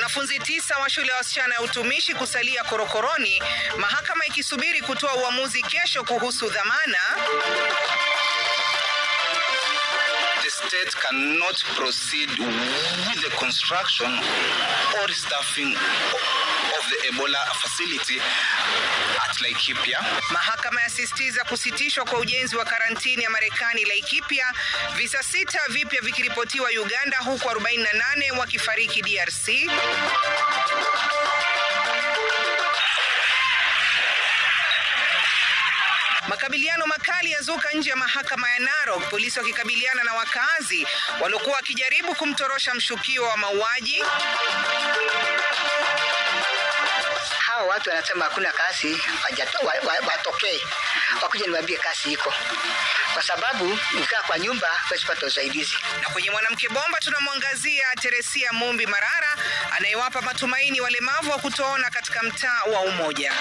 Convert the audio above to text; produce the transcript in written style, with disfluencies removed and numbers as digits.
Wanafunzi 9 wa shule ya wasichana ya utumishi kusalia korokoroni, mahakama ikisubiri kutoa uamuzi kesho kuhusu dhamana. The state cannot proceed with the construction or staffing of the Ebola facility at Laikipia. Mahakama yasisitiza kusitishwa kwa ujenzi wa karantini ya Marekani Laikipia, visa 6 vipya vikiripotiwa Uganda huku 48 wakifariki DRC. Makabiliano makali yazuka nje ya mahakama ya Narok, polisi wakikabiliana na wakazi waliokuwa wakijaribu kumtorosha mshukiwa wa mauaji. Hao watu wanasema hakuna kazi, watokee wakuje niwaambie kazi iko, kwa sababu nikaa kwa nyumba kusipata usaidizi. Na kwenye mwanamke bomba tunamwangazia Teresia Mumbi Marara anayewapa matumaini walemavu wa kutoona katika mtaa wa Umoja.